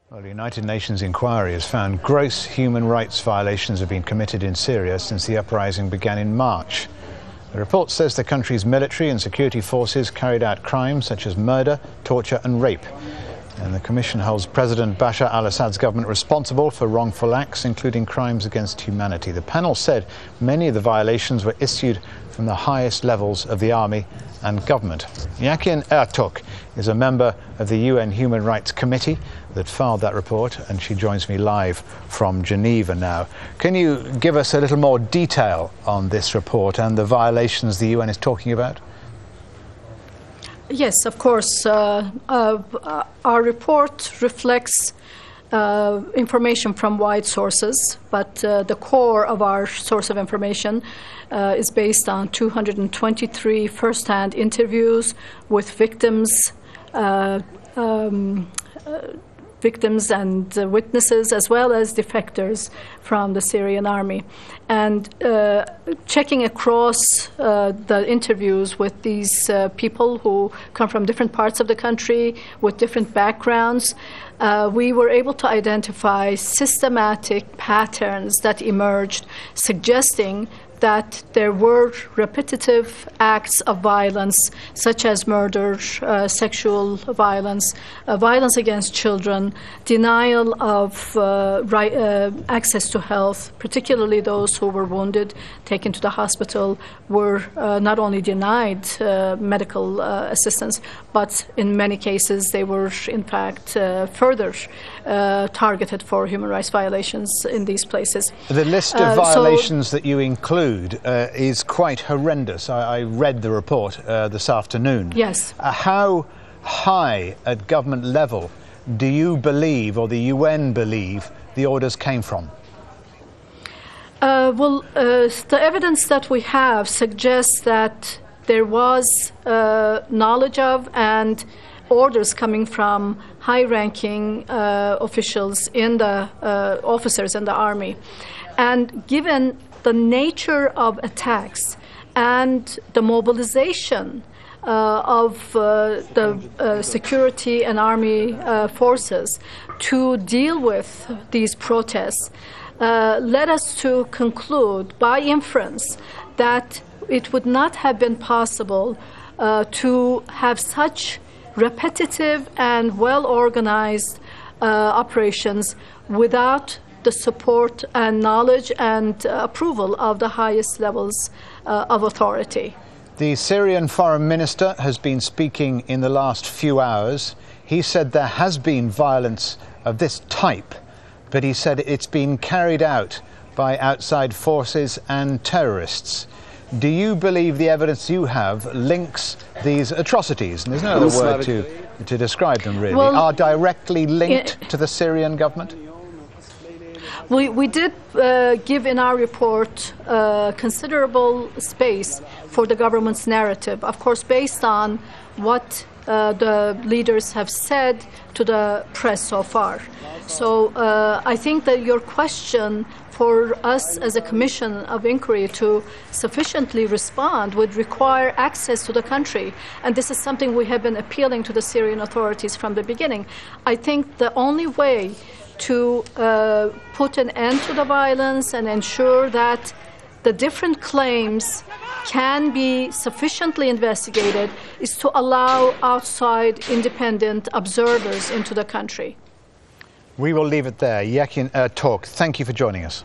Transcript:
Well, the United Nations inquiry has found gross human rights violations have been committed in Syria since the uprising began in March. The report says the country's military and security forces carried out crimes such as murder, torture and rape. And the Commission holds President Bashar al-Assad's government responsible for wrongful acts, including crimes against humanity. The panel said many of the violations were issued from the highest levels of the army and government. Yakin Erturk is a member of the UN Human Rights Committee that filed that report, and she joins me live from Geneva now. Can you give us a little more detail on this report and the violations the UN is talking about? Yes, of course. Our report reflects information from wide sources, but the core of our source of information is based on 223 first-hand interviews with victims and witnesses, as well as defectors from the Syrian army. And checking across the interviews with these people who come from different parts of the country with different backgrounds, we were able to identify systematic patterns that emerged, suggesting that there were repetitive acts of violence, such as murder, sexual violence, violence against children, denial of access to health, particularly those who were wounded, taken to the hospital, were not only denied medical assistance, but in many cases they were in fact further targeted for human rights violations in these places. The list of violations that you include is quite horrendous. I read the report this afternoon. Yes. How high at government level do you believe, or the UN believe, the orders came from? The evidence that we have suggests that there was knowledge of and orders coming from high-ranking officials in the officers in the army. And given the nature of attacks and the mobilization of the security and army forces to deal with these protests, led us to conclude by inference that it would not have been possible to have such repetitive and well-organized operations without the support and knowledge and approval of the highest levels of authority. The Syrian foreign minister has been speaking in the last few hours. He said there has been violence of this type, but he said it's been carried out by outside forces and terrorists. Do you believe the evidence you have links these atrocities, and there's no other word to describe them really, are directly linked to the Syrian government? We did give in our report considerable space for the government's narrative, of course based on what the leaders have said to the press so far. So I think that your question for us as a commission of inquiry to sufficiently respond would require access to the country. And this is something we have been appealing to the Syrian authorities from the beginning. I think the only way to put an end to the violence and ensure that the different claims can be sufficiently investigated is to allow outside independent observers into the country. We will leave it there. Yakin Erturk, thank you for joining us.